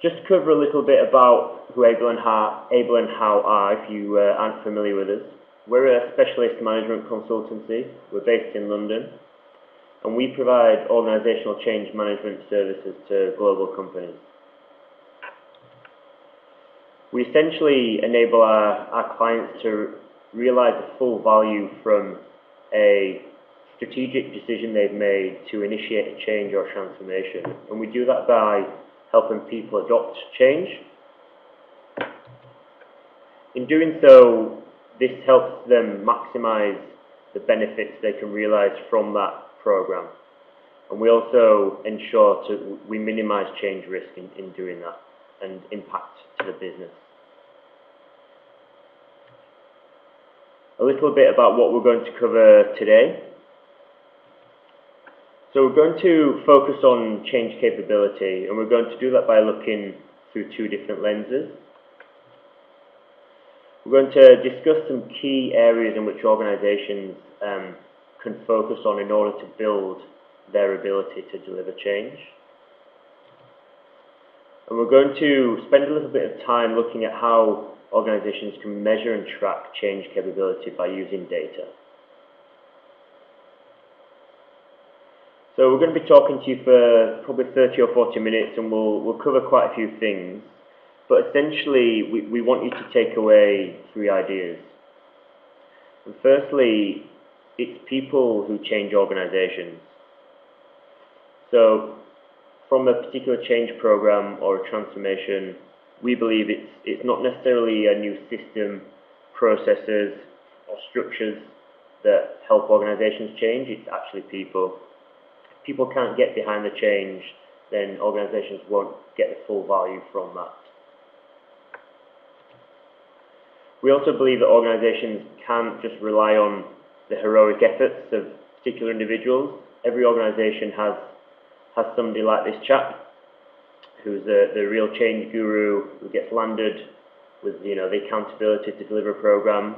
Just to cover a little bit about who Able and How are, if you aren't familiar with us. We're a specialist management consultancy. We're based in London, and we provide organisational change management services to global companies. We essentially enable our clients to realise the full value from a strategic decision they've made to initiate a change or transformation, and we do that by helping people adopt change. In doing so, this helps them maximise the benefits they can realise from that program, and we also ensure we minimise change risk in doing that and impact to the business. A little bit about what we're going to cover today. So we're going to focus on change capability, and we're going to do that by looking through two different lenses. We're going to discuss some key areas in which organisations can focus on in order to build their ability to deliver change. And we're going to spend a little bit of time looking at how organisations can measure and track change capability by using data. So we're going to be talking to you for probably 30 or 40 minutes, and we'll cover quite a few things. But essentially, we want you to take away three ideas. And firstly, it's people who change organisations. So from a particular change program or a transformation, we believe it's not necessarily a new system, processes or structures that help organisations change, it's actually people. If people can't get behind the change, then organisations won't get the full value from that. We also believe that organisations can't just rely on the heroic efforts of particular individuals. Every organisation has somebody like this chap, who's the real change guru, who gets landed with the accountability to deliver a program.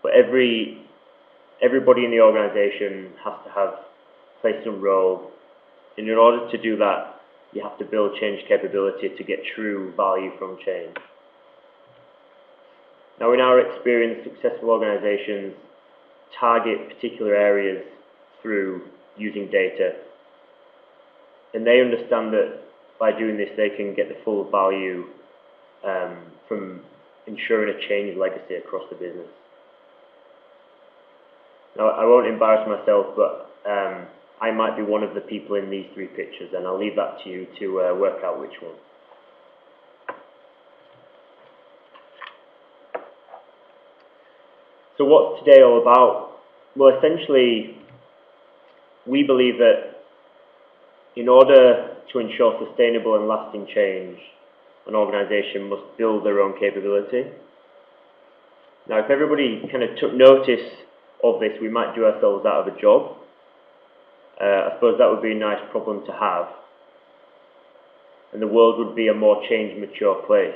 But everybody in the organisation has to play some role. And in order to do that, you have to build change capability to get true value from change. Now, in our experience, successful organisations target particular areas through using data, and they understand that by doing this they can get the full value from ensuring a change legacy across the business. Now, I won't embarrass myself, but I might be one of the people in these three pictures, and I'll leave that to you to work out which one. So what's today all about? Well, essentially, we believe that in order to ensure sustainable and lasting change, an organisation must build their own capability. Now, if everybody kind of took notice of this, we might do ourselves out of a job. I suppose that would be a nice problem to have, and the world would be a more change mature place.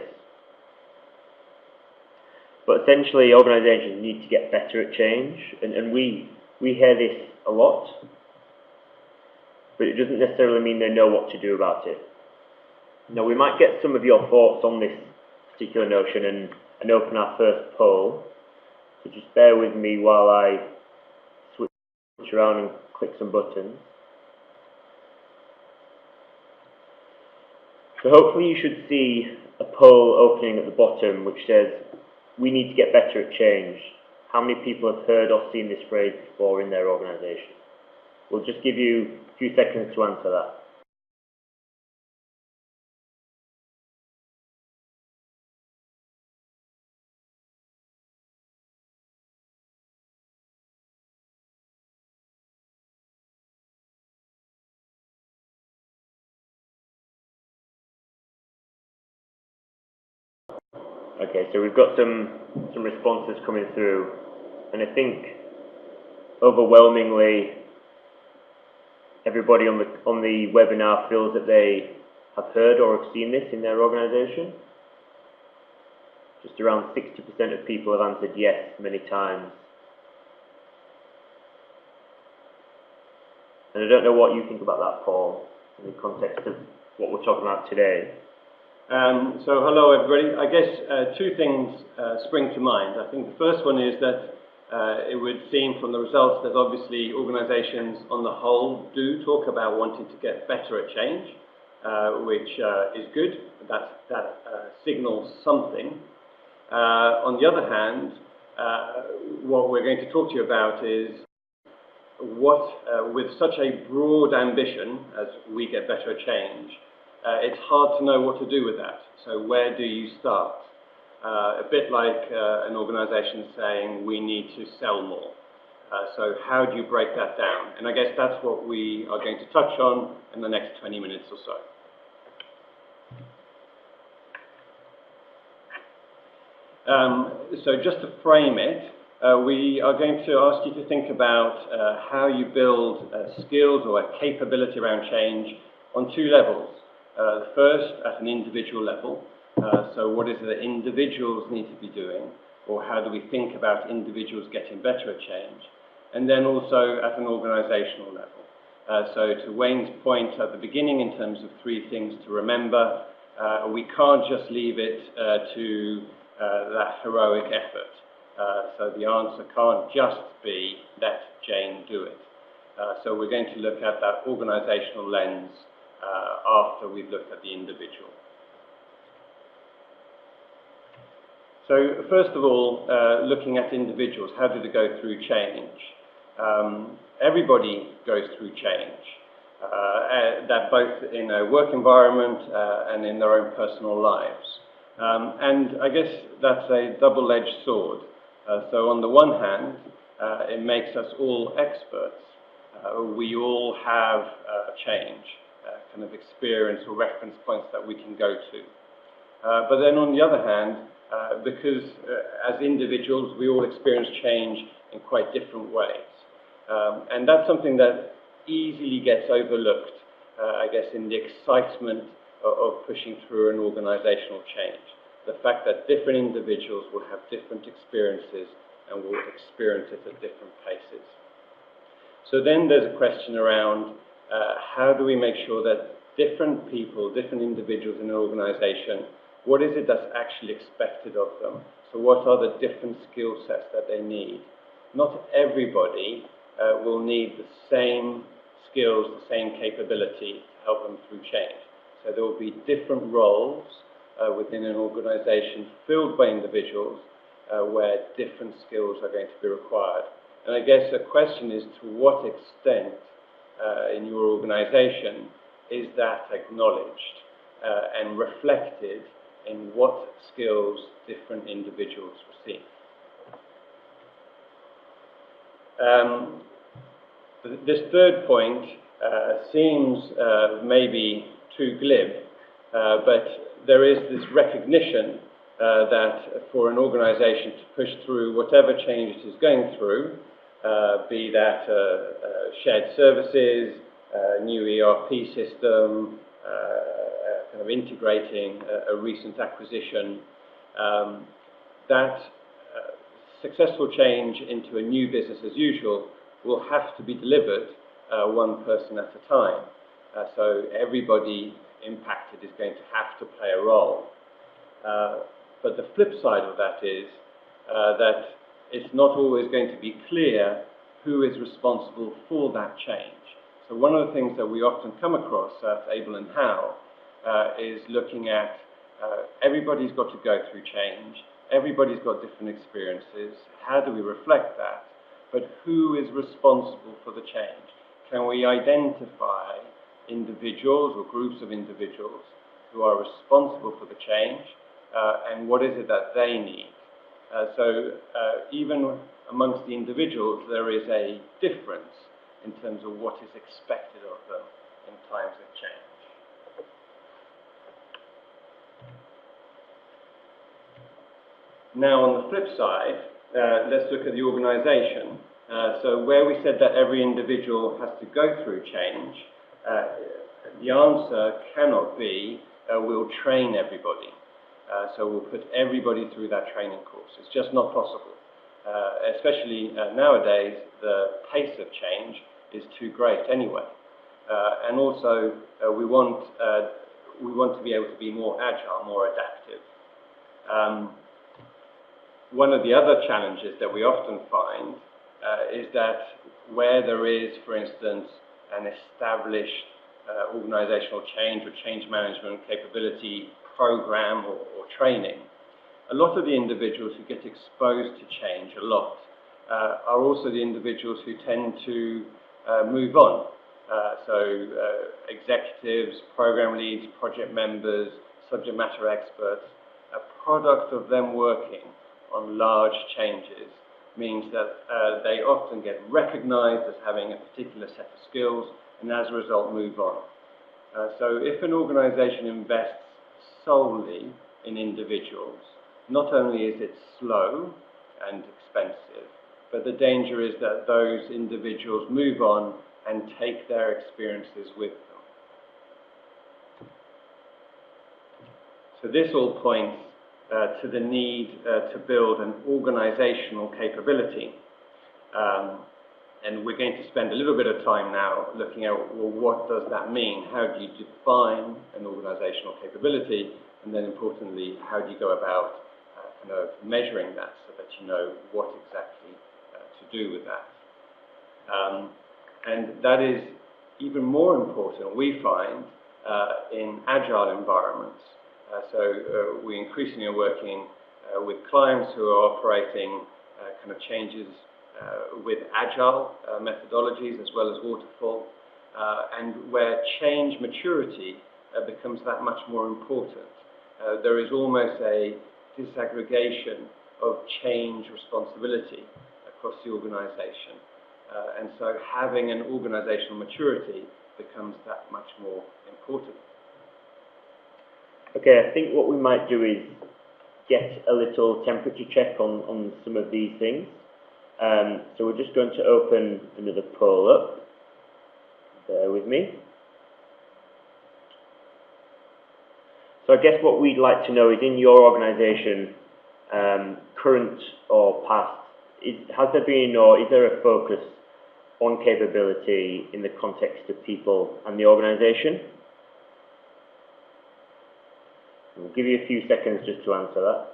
But essentially, organisations need to get better at change, and we hear this a lot, but it doesn't necessarily mean they know what to do about it. Now, we might get some of your thoughts on this particular notion and open our first poll, so just bear with me while I switch around and click some buttons. So hopefully you should see a poll opening at the bottom which says, "We need to get better at change." How many people have heard or seen this phrase before in their organisation? We'll just give you a few seconds to answer that. Okay, so we've got some responses coming through, and I think overwhelmingly everybody on the webinar feels that they have heard or have seen this in their organisation. Just around 60% of people have answered yes many times. And I don't know what you think about that, Paul, in the context of what we're talking about today. So hello everybody. I guess two things spring to mind. I think the first one is that it would seem from the results that obviously organisations on the whole do talk about wanting to get better at change, which is good. That signals something. On the other hand, what we're going to talk to you about is what, with such a broad ambition as we get better at change, it's hard to know what to do with that. So where do you start? A bit like an organisation saying we need to sell more. So how do you break that down? And I guess that's what we are going to touch on in the next 20 minutes or so. So just to frame it, we are going to ask you to think about how you build skills or a capability around change on two levels. The first, at an individual level. So what is it that individuals need to be doing, or how do we think about individuals getting better at change? And then also at an organisational level. So to Wayne's point at the beginning in terms of three things to remember, we can't just leave it to that heroic effort. So the answer can't just be let Jane do it. So we're going to look at that organisational lens after we've looked at the individual. So first of all, looking at individuals, how do they go through change? Everybody goes through change, that both in a work environment and in their own personal lives. And I guess that's a double-edged sword. So on the one hand, it makes us all experts. We all have change, kind of experience or reference points that we can go to. But then on the other hand, because as individuals we all experience change in quite different ways. And that's something that easily gets overlooked, I guess, in the excitement of pushing through an organisational change. The fact that different individuals will have different experiences and will experience it at different paces. So then there's a question around how do we make sure that different people, different individuals in an organisation, what is it that's actually expected of them? So what are the different skill sets that they need? Not everybody will need the same skills, the same capability to help them through change. So there will be different roles within an organisation filled by individuals where different skills are going to be required. And I guess the question is to what extent in your organisation is that acknowledged and reflected in what skills different individuals receive. This third point seems maybe too glib, but there is this recognition that for an organisation to push through whatever change it is going through, be that shared services, new ERP system, kind of integrating a recent acquisition, that successful change into a new business as usual will have to be delivered one person at a time. So everybody impacted is going to have to play a role. But the flip side of that is that it's not always going to be clear who is responsible for that change. So one of the things that we often come across at Able and How is looking at everybody's got to go through change, everybody's got different experiences, how do we reflect that? But who is responsible for the change? Can we identify individuals or groups of individuals who are responsible for the change and what is it that they need? So even amongst the individuals there is a difference in terms of what is expected of them in times of change. Now on the flip side, let's look at the organisation. So where we said that every individual has to go through change, the answer cannot be we'll train everybody. So we'll put everybody through that training course. It's just not possible. Especially nowadays, the pace of change is too great anyway. And also, we want we want to be able to be more agile, more adaptive. One of the other challenges that we often find is that where there is, for instance, an established organizational change or change management capability program or training, a lot of the individuals who get exposed to change a lot are also the individuals who tend to move on. Executives, program leads, project members, subject matter experts, a product of them working on large changes means that they often get recognized as having a particular set of skills and as a result move on. So if an organization invests solely in individuals, not only is it slow and expensive, but the danger is that those individuals move on and take their experiences with them. So this all points to the need to build an organizational capability. And we're going to spend a little bit of time now looking at, well, what does that mean? How do you define an organizational capability? And then importantly, how do you go about kind of measuring that so that you know what exactly to do with that? And that is even more important, we find, in agile environments. We increasingly are working with clients who are operating kind of changes with agile methodologies as well as waterfall, and where change maturity becomes that much more important. There is almost a disaggregation of change responsibility across the organization. And so having an organizational maturity becomes that much more important. Okay, I think what we might do is get a little temperature check on some of these things. So we're just going to open another poll up. Bear with me. So I guess what we'd like to know is, in your organisation, current or past, has there been or is there a focus on capability in the context of people and the organisation? We'll give you a few seconds just to answer that.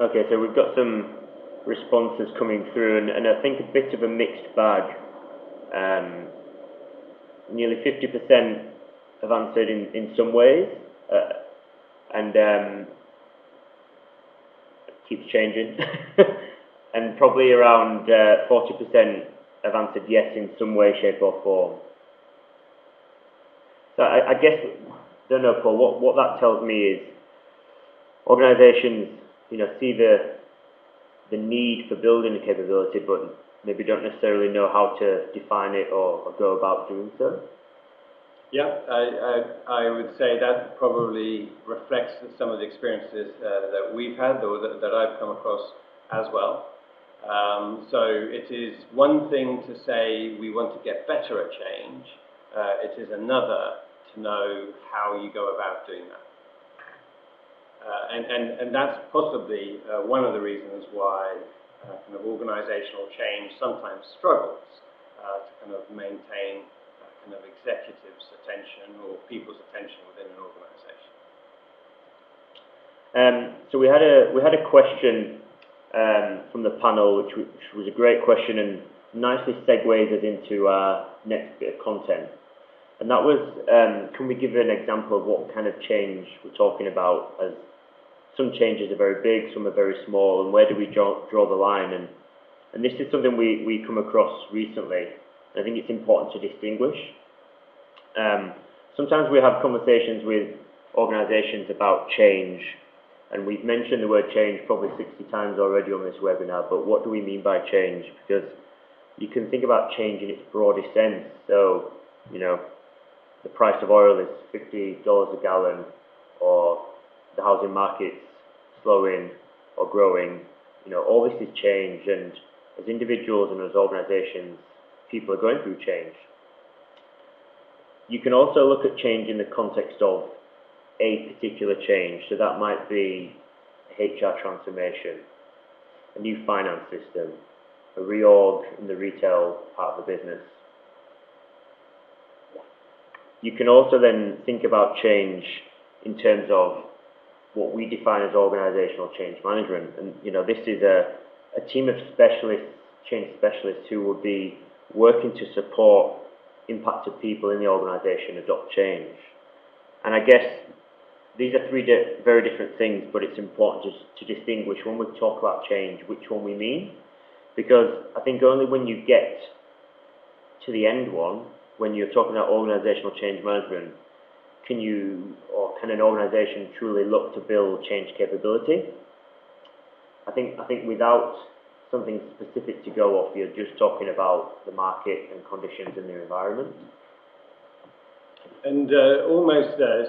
Okay, so we've got some responses coming through, and I think a bit of a mixed bag. Nearly 50% have answered in some ways, and it keeps changing. And probably around 40% have answered yes in some way, shape or form. So I guess, don't know, Paul, what that tells me is organisations, see the need for building a capability, but maybe don't necessarily know how to define it or go about doing so. Yeah, I would say that probably reflects some of the experiences that we've had, or that I've come across as well. So it is one thing to say we want to get better at change. It is another to know how you go about doing that. And that's possibly one of the reasons why kind of organizational change sometimes struggles to kind of maintain kind of executives' attention or people's attention within an organization. So we had a question from the panel, which was a great question and nicely segues us into our next bit of content. And that was, can we give an example of what kind of change we're talking about? As some changes are very big, some are very small, and where do we draw the line? And this is something we come across recently. I think it's important to distinguish. Sometimes we have conversations with organisations about change, and we've mentioned the word change probably 60 times already on this webinar, but what do we mean by change? Because you can think about change in its broadest sense. So, the price of oil is $50 a gallon, or the housing market's slowing or growing. You know, all this is change, and as individuals and as organisations, people are going through change. You can also look at change in the context of a particular change, so that might be HR transformation, a new finance system, a reorg in the retail part of the business. You can also then think about change in terms of what we define as organisational change management. And you know, this is a team of specialists, change specialists, who will be working to support impacted people in the organisation adopt change. And I guess these are three very different things, but it's important to distinguish when we talk about change which one we mean, because I think only when you get to the end one, when you're talking about organisational change management, can an organisation truly look to build change capability. I think without something specific to go off, you're just talking about the market and conditions in the environment. And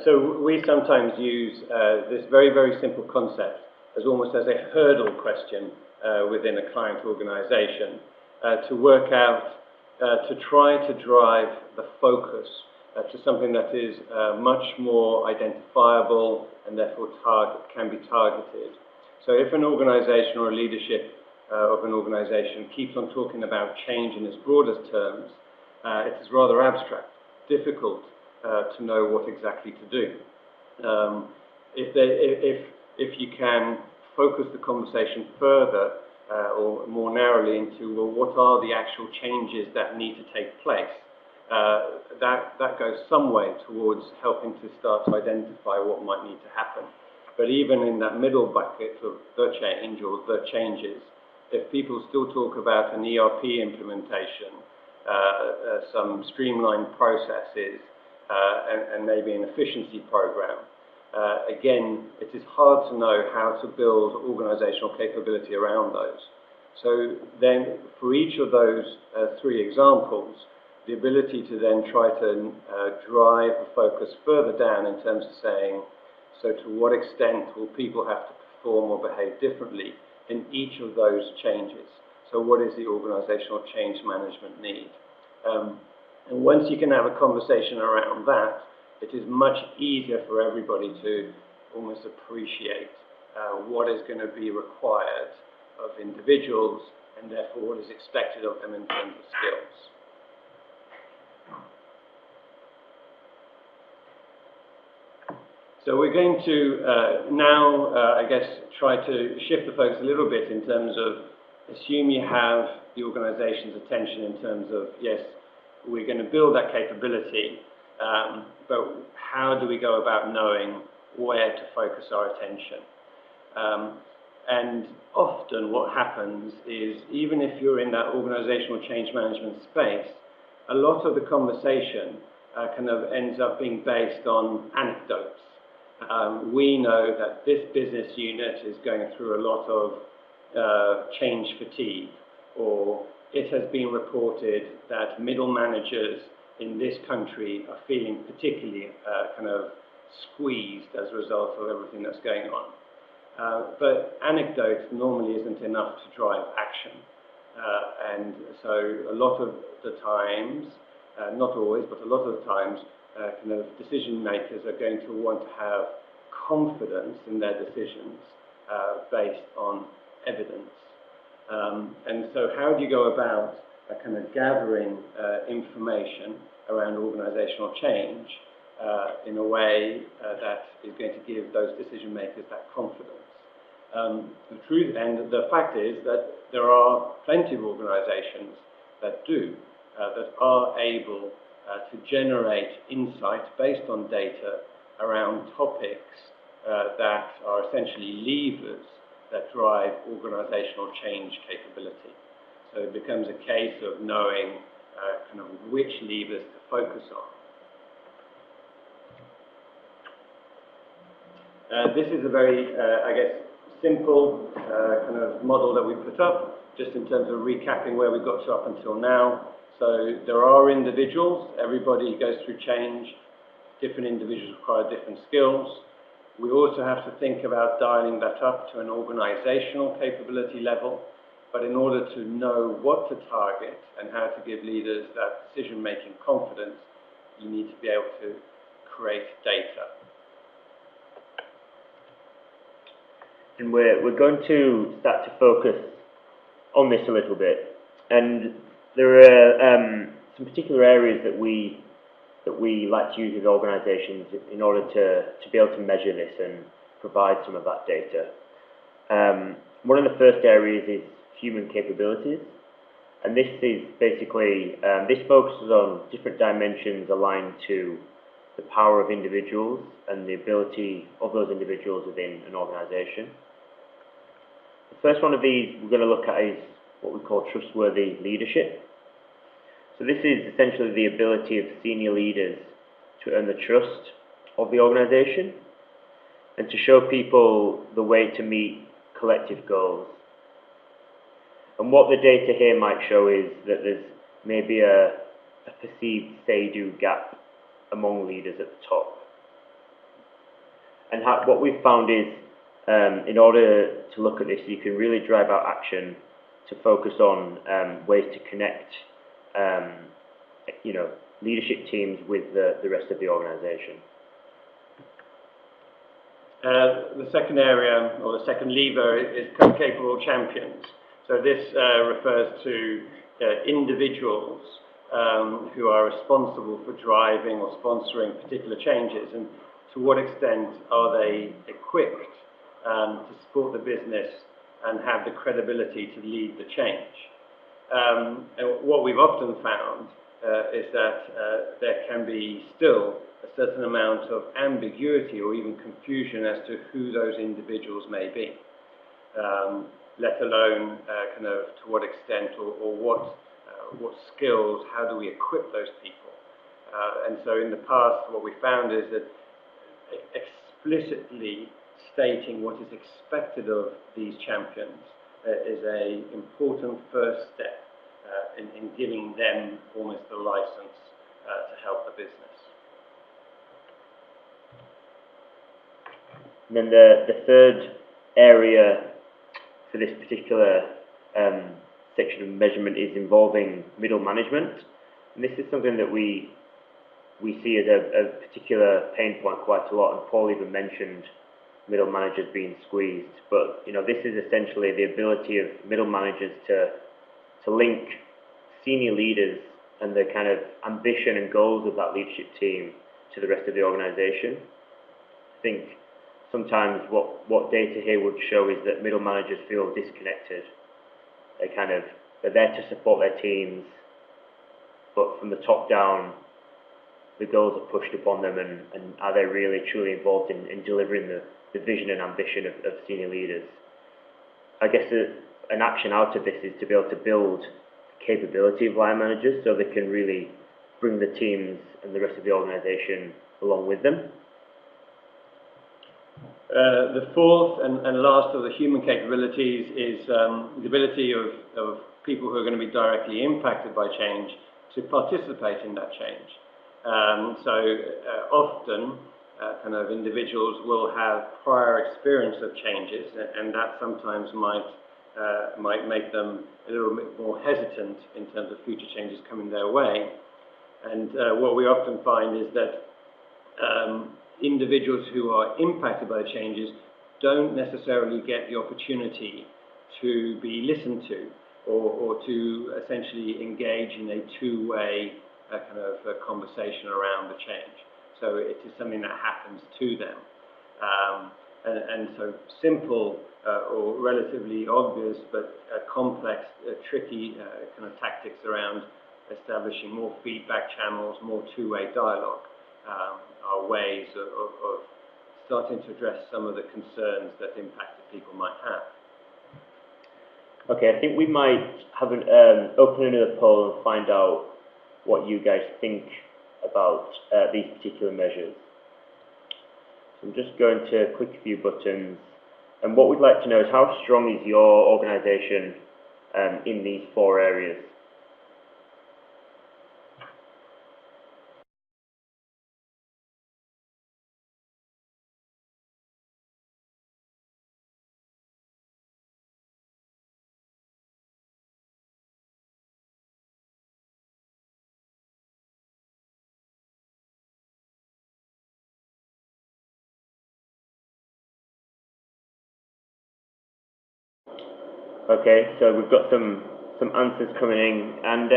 so we sometimes use this very, very simple concept as almost as a hurdle question within a client organisation to work out, to try to drive the focus to something that is much more identifiable and therefore can be targeted. So if an organisation or a leadership of an organisation keeps on talking about change in its broadest terms, it is rather abstract, difficult to know what exactly to do. If you can focus the conversation further or more narrowly into, well, what are the actual changes that need to take place, that goes some way towards helping to start to identify what might need to happen. But even in that middle bucket of the change or the changes, if people still talk about an ERP implementation, some streamlined processes, and maybe an efficiency program, again, it is hard to know how to build organizational capability around those. So then, for each of those three examples, the ability to then try to drive the focus further down in terms of saying, so to what extent will people have to perform or behave differently in each of those changes? So what is the organizational change management need? And once you can have a conversation around that, it is much easier for everybody to almost appreciate what is going to be required of individuals and therefore what is expected of them in terms of skills. So we're going to now, I guess, try to shift the focus a little bit in terms of assume you have the organization's attention in terms of, yes, we're going to build that capability, but how do we go about knowing where to focus our attention? And often what happens is, even if you're in that organizational change management space, a lot of the conversation kind of ends up being based on anecdotes. We know that this business unit is going through a lot of change fatigue, or it has been reported that middle managers in this country are feeling particularly kind of squeezed as a result of everything that's going on. But anecdotes normally isn't enough to drive action. And so a lot of the times, not always, but a lot of the times, kind of decision makers are going to want to have confidence in their decisions based on evidence. And so how do you go about kind of gathering information around organizational change in a way that is going to give those decision makers that confidence? The truth and the fact is that there are plenty of organizations that do, that are able to generate insight based on data around topics that are essentially levers that drive organizational change capability. So it becomes a case of knowing kind of which levers to focus on. This is a very, I guess, simple kind of model that we put up, just in terms of recapping where we've got to up until now. So there are individuals, everybody goes through change, different individuals require different skills. We also have to think about dialing that up to an organisational capability level, but in order to know what to target and how to give leaders that decision-making confidence, you need to be able to create data. And we're going to start to focus on this a little bit. And there are some particular areas that we like to use with organisations in order to be able to measure this and provide some of that data. One of the first areas is human capabilities, and this is basically, this focuses on different dimensions aligned to the power of individuals and the ability of those individuals within an organisation. The first one of these we're going to look at is what we call trustworthy leadership. So this is essentially the ability of senior leaders to earn the trust of the organisation and to show people the way to meet collective goals. And what the data here might show is that there's maybe a perceived say-do gap among leaders at the top. And what we've found is, in order to look at this, you can really drive out action to focus on ways to connect leadership teams with the rest of the organisation. The second area, or the second lever, is co-capable champions. So this refers to individuals who are responsible for driving or sponsoring particular changes, and to what extent are they equipped to support the business and have the credibility to lead the change. And what we've often found is that there can be still a certain amount of ambiguity or even confusion as to who those individuals may be, let alone to what extent or what skills, how do we equip those people. And so in the past, what we found is that explicitly stating what is expected of these champions is an important first step in giving them almost the license to help the business. And then the third area for this particular section of measurement is involving middle management. And this is something that we see as a particular pain point quite a lot, and Paul even mentioned middle managers being squeezed. But this is essentially the ability of middle managers to link senior leaders and the kind of ambition and goals of that leadership team to the rest of the organisation. I think sometimes what data here would show is that middle managers feel disconnected. They're there to support their teams, but from the top down, the goals are pushed upon them, and are they really truly involved in delivering the vision and ambition of senior leaders? I guess an action out of this is to be able to build capability of line managers so they can really bring the teams and the rest of the organisation along with them. The fourth and last of the human capabilities is the ability of people who are going to be directly impacted by change to participate in that change. Often individuals will have prior experience of changes, and that sometimes might make them a little bit more hesitant in terms of future changes coming their way. And what we often find is that individuals who are impacted by changes don't necessarily get the opportunity to be listened to or to essentially engage in a two-way a conversation around the change. So it is something that happens to them. And so simple or relatively obvious but complex, tricky tactics around establishing more feedback channels, more two-way dialogue are ways of starting to address some of the concerns that impacted people might have. Okay, I think we might have open another poll and find out what you guys think about these particular measures. So I'm just going to click a few buttons, and what we'd like to know is how strong is your organisation in these 4 areas? Okay, so we've got some answers coming in, and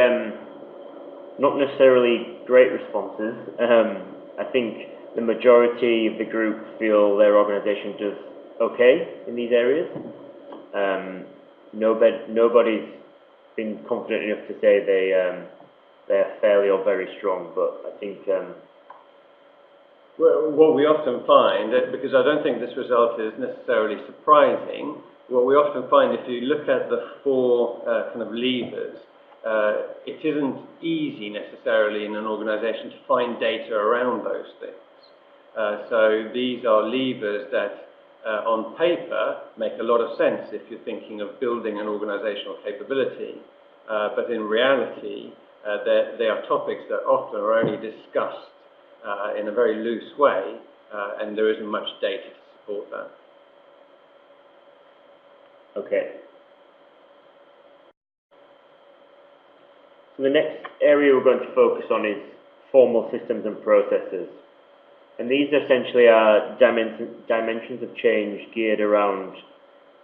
not necessarily great responses. I think the majority of the group feel their organisation does okay in these areas. Nobody's been confident enough to say they're fairly or very strong, but I think well, what we often find, because I don't think this result is necessarily surprising, what we often find if you look at the four kind of levers, it isn't easy necessarily in an organisation to find data around those things. So these are levers that on paper make a lot of sense if you're thinking of building an organisational capability, but in reality they are topics that often are only discussed in a very loose way, and there isn't much data to support that. okay. So the next area we're going to focus on is formal systems and processes. And these essentially are dimensions of change geared around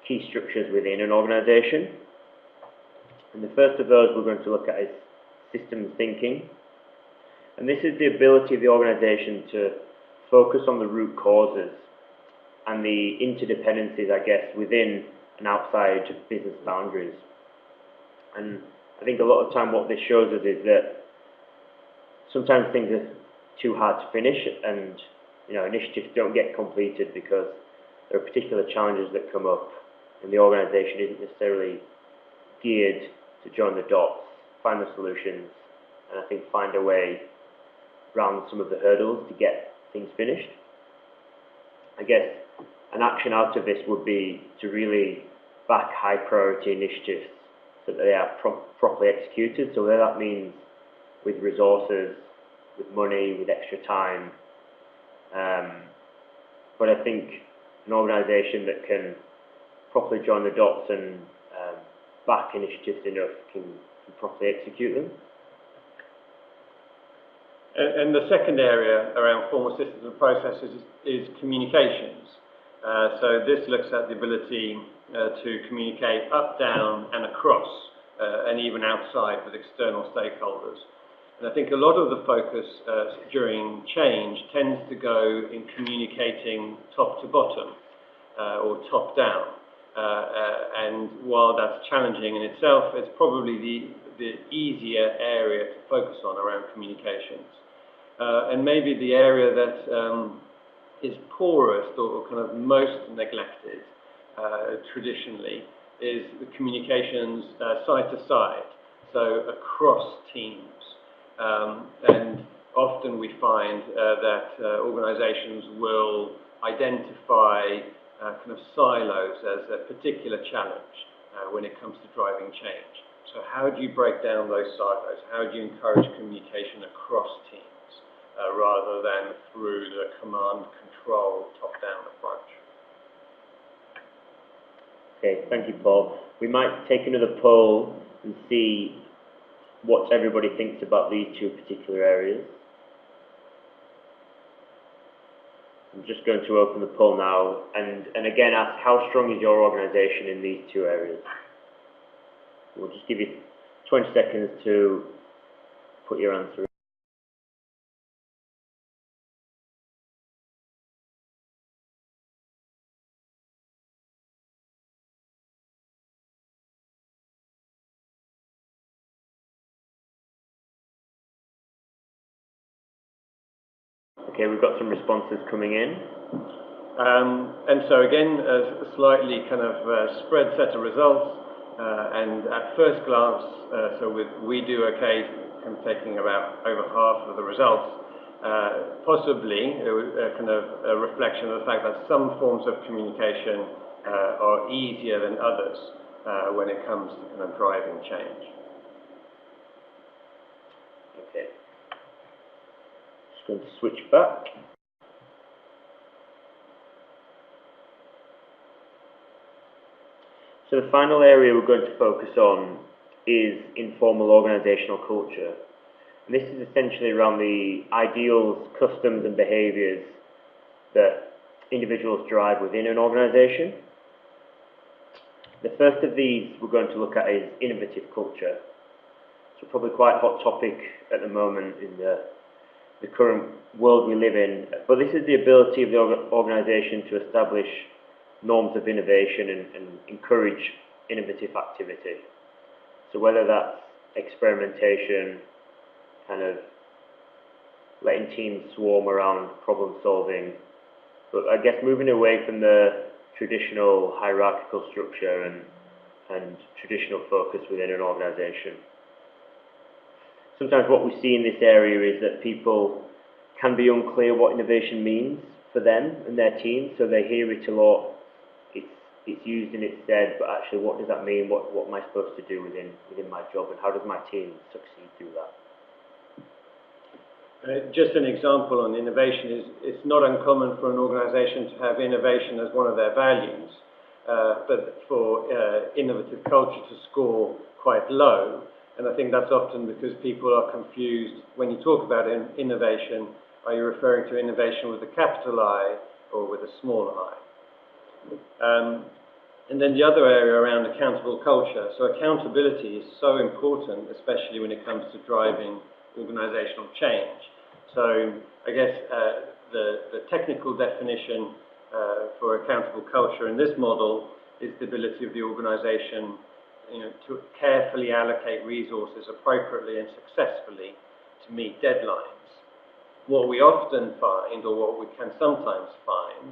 key structures within an organisation. And the first of those we're going to look at is systems thinking. And this is the ability of the organisation to focus on the root causes and the interdependencies, I guess, within and outside business boundaries. And I think a lot of time what this shows us is that sometimes things are too hard to finish, and initiatives don't get completed because there are particular challenges that come up, and the organisation isn't necessarily geared to join the dots, find the solutions, and I think find a way around some of the hurdles to get things finished. I guess an action out of this would be to really back high priority initiatives so that they are properly executed. So whether that means with resources, with money, with extra time. But I think an organisation that can properly join the dots and back initiatives enough can properly execute them. And the second area around formal systems and processes is communications. So this looks at the ability to communicate up, down and across, and even outside with external stakeholders. And I think a lot of the focus during change tends to go in communicating top to bottom or top down. And while that's challenging in itself, it's probably the easier area to focus on around communications. And maybe the area that is poorest or kind of most neglected traditionally is the communications side to side, so across teams. And often we find that organisations will identify kind of silos as a particular challenge when it comes to driving change. So how do you break down those silos? How do you encourage communication across teams rather than through the command control top-down approach? Okay, thank you, Paul. We might take another poll and see what everybody thinks about these two particular areas. I'm just going to open the poll now and again ask how strong is your organisation in these two areas. We'll just give you 20 seconds to put your answer in. Okay, we've got some responses coming in. And so again, a slightly kind of spread set of results. And at first glance, we do okay, kind of taking about over half of the results. Possibly a kind of a reflection of the fact that some forms of communication are easier than others when it comes to kind of driving change. Okay. Just going to switch back. So the final area we're going to focus on is informal organisational culture. And this is essentially around the ideals, customs and behaviours that individuals drive within an organisation. The first of these we're going to look at is innovative culture. So probably quite a hot topic at the moment in the current world we live in. But this is the ability of the organisation to establish norms of innovation and encourage innovative activity. So whether that's experimentation, kind of letting teams swarm around problem solving, but I guess moving away from the traditional hierarchical structure and traditional focus within an organisation. Sometimes what we see in this area is that people can be unclear what innovation means for them and their team, so they hear it a lot, it's used in its stead, but actually what does that mean? What am I supposed to do within my job, and how does my team succeed through that? Just an example on innovation is it's not uncommon for an organisation to have innovation as one of their values, but for innovative culture to score quite low. And I think that's often because people are confused. When you talk about innovation, are you referring to innovation with a capital I or with a small I? And then the other area around accountable culture. So accountability is so important, especially when it comes to driving organisational change. So I guess the technical definition for accountable culture in this model is the ability of the organisation, to carefully allocate resources appropriately and successfully to meet deadlines. What we often find, or what we can sometimes find,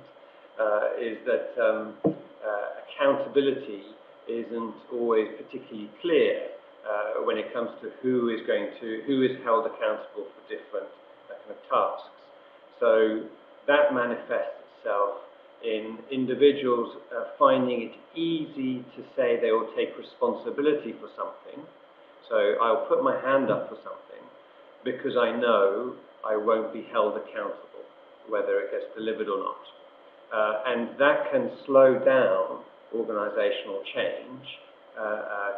is that accountability isn't always particularly clear when it comes to who is held accountable for different kind of tasks. So that manifests itself in individuals finding it easy to say they will take responsibility for something. So I'll put my hand up for something because I know I won't be held accountable, whether it gets delivered or not. And that can slow down organisational change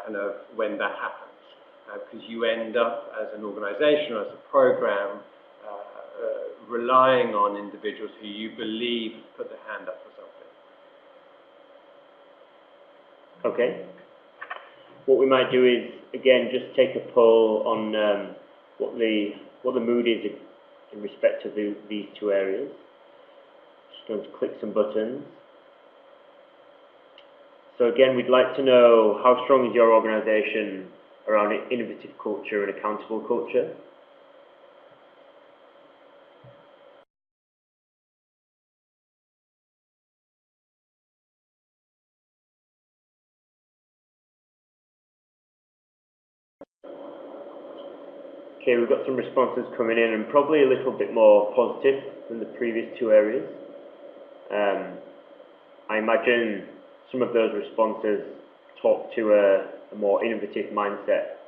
kind of when that happens, because you end up as an organisation or as a programme relying on individuals who you believe put their hand up for something. Okay. What we might do is, again, just take a poll on what the mood is in respect to these two areas. Just going to click some buttons. So again, we'd like to know how strong is your organisation around innovative culture and accountable culture. Okay, we've got some responses coming in, and probably a little bit more positive than the previous two areas. I imagine some of those responses talk to a more innovative mindset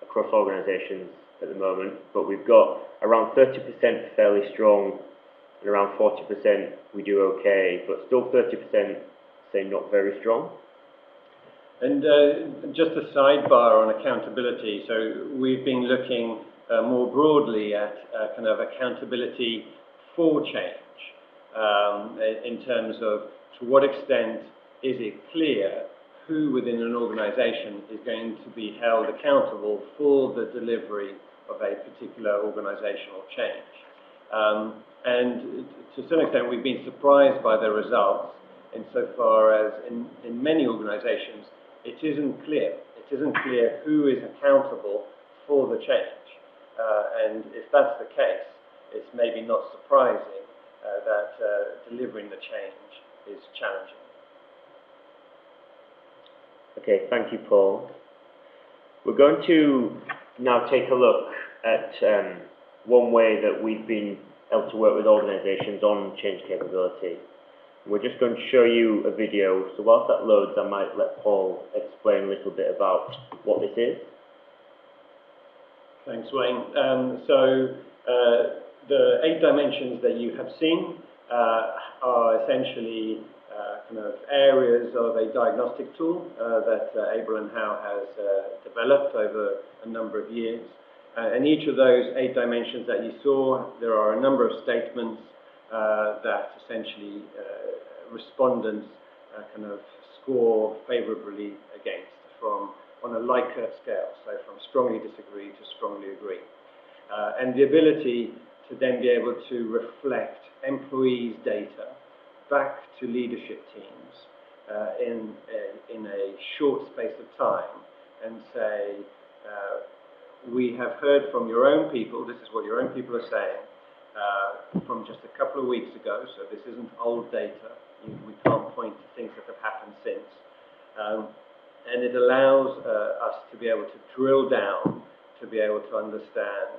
across organisations at the moment, but we've got around 30% fairly strong and around 40% we do okay, but still 30% say not very strong. And just a sidebar on accountability. So we've been looking more broadly at kind of accountability for change, in terms of to what extent is it clear who within an organisation is going to be held accountable for the delivery of a particular organisational change. And to some extent we've been surprised by the results insofar as in many organisations it isn't clear. It isn't clear who is accountable for the change. And if that's the case, it's maybe not surprising that delivering the change is challenging. Okay, thank you, Paul. We're going to now take a look at one way that we've been able to work with organisations on change capability. We're just going to show you a video, so whilst that loads I might let Paul explain a little bit about what this is. Thanks, Wayne. So the 8 dimensions that you have seen are essentially kind of areas of a diagnostic tool that Abel and Howe has developed over a number of years. And each of those 8 dimensions that you saw, there are a number of statements that essentially respondents kind of score favourably against on a Likert scale, so from strongly disagree to strongly agree. And the ability to then be able to reflect employees' data back to leadership teams in a short space of time and say, we have heard from your own people, this is what your own people are saying, from just a couple of weeks ago, so this isn't old data, we can't point to things that have happened since. And it allows us to be able to drill down, to be able to understand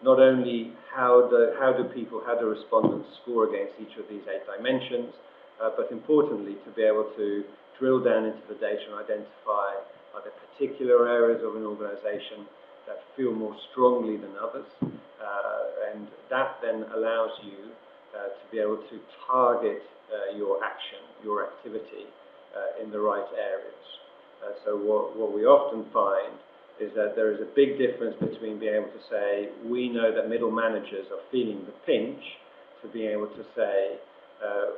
not only how do respondents score against each of these 8 dimensions, but importantly to be able to drill down into the data and identify are there particular areas of an organisation that feel more strongly than others, and that then allows you to be able to target your action, your activity in the right areas. So what we often find is that there is a big difference between being able to say, we know that middle managers are feeling the pinch, to being able to say,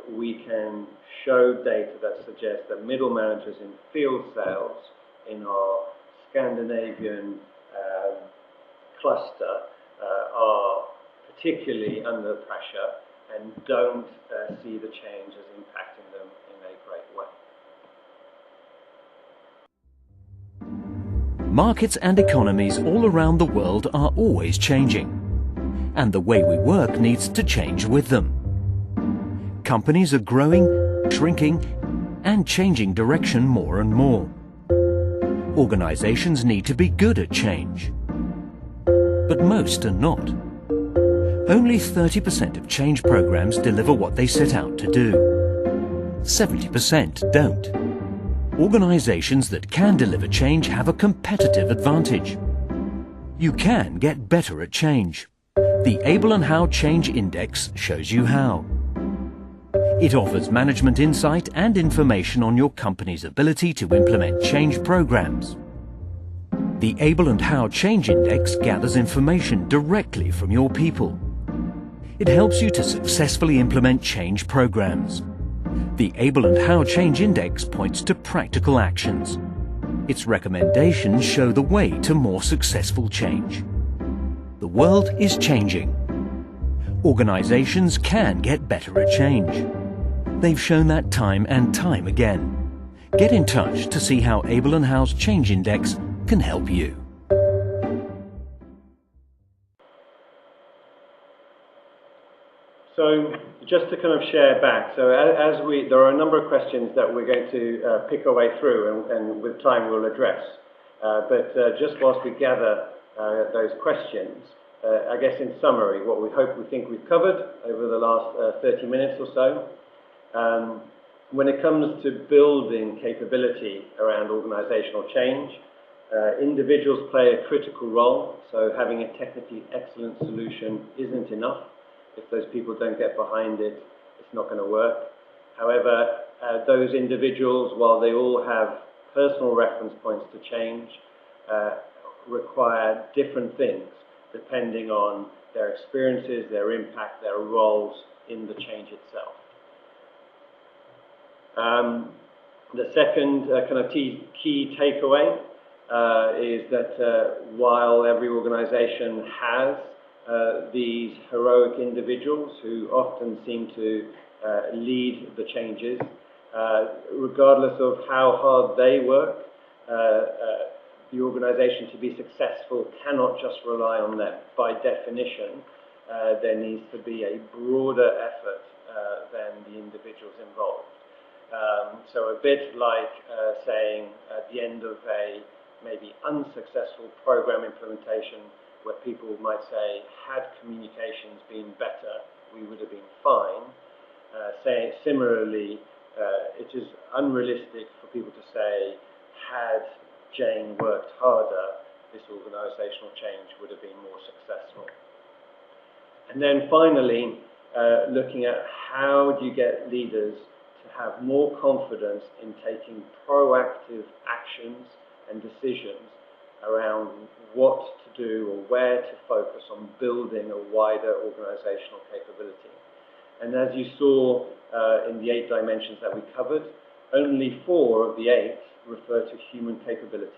we can show data that suggests that middle managers in field sales in our Scandinavian cluster are particularly under pressure and don't see the change as impacting them in a great way. Markets and economies all around the world are always changing, and the way we work needs to change with them. Companies are growing, shrinking, and changing direction more and more. Organizations need to be good at change, but most are not. Only 30% of change programs deliver what they set out to do. 70% don't. Organizations that can deliver change have a competitive advantage. You can get better at change. The Able and How Change Index shows you how. It offers management insight and information on your company's ability to implement change programs. The Able and How Change Index gathers information directly from your people. It helps you to successfully implement change programs. The Able and How Change Index points to practical actions. Its recommendations show the way to more successful change. The world is changing. Organizations can get better at change. They've shown that time and time again. Get in touch to see how Able and How's Change Index can help you. So just to kind of share back, so there are a number of questions that we're going to pick our way through, and with time we'll address. But just whilst we gather those questions, I guess in summary, what we think we've covered over the last 30 minutes or so, when it comes to building capability around organisational change, individuals play a critical role, so having a technically excellent solution isn't enough. If those people don't get behind it, it's not going to work. However, those individuals, while they all have personal reference points to change, require different things depending on their experiences, their impact, their roles in the change itself. The second kind of key takeaway is that while every organisation has these heroic individuals who often seem to lead the changes, regardless of how hard they work, the organisation to be successful cannot just rely on them. By definition, there needs to be a broader effort than the individuals involved. So a bit like saying at the end of a maybe unsuccessful program implementation, where people might say, had communications been better, we would have been fine. Similarly, it is unrealistic for people to say, had Jane worked harder, this organisational change would have been more successful. And then finally, looking at how do you get leaders to have more confidence in taking proactive actions and decisions around what to do or where to focus on building a wider organisational capability. And as you saw in the 8 dimensions that we covered, only 4 of the 8 refer to human capabilities.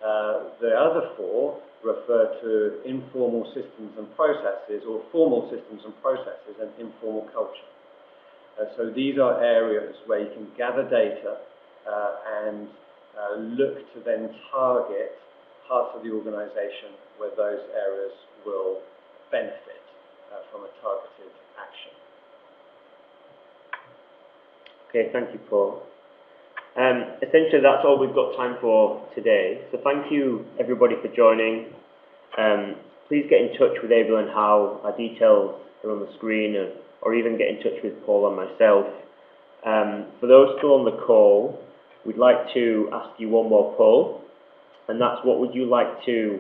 The other 4 refer to informal systems and processes, or formal systems and processes, and informal culture. So these are areas where you can gather data and look to then target parts of the organisation where those areas will benefit from a targeted action. Okay, thank you, Paul. Essentially, that's all we've got time for today. So thank you, everybody, for joining. Please get in touch with Abel and Hal. Our details are on the screen, or even get in touch with Paul and myself. For those still on the call, we'd like to ask you one more poll, and that's, what would you like to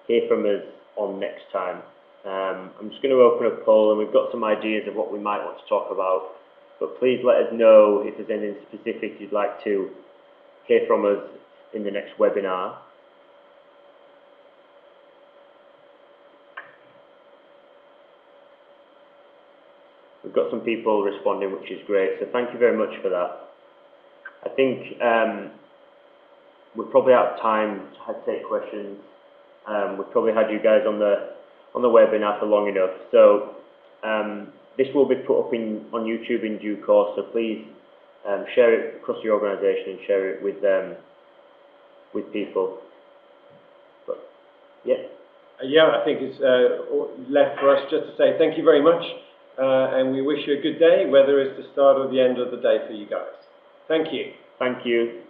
hear from us on next time? I'm just going to open a poll, and we've got some ideas of what we might want to talk about, but please let us know if there's anything specific you'd like to hear from us in the next webinar. We've got some people responding, which is great, so thank you very much for that. I think we're probably out of time to take questions. We've probably had you guys on the webinar for long enough, so this will be put up on YouTube in due course, so please share it across your organisation and share it with people. But yeah. Yeah, I think it's left for us just to say thank you very much, and we wish you a good day, whether it's the start or the end of the day for you guys. Thank you. Thank you.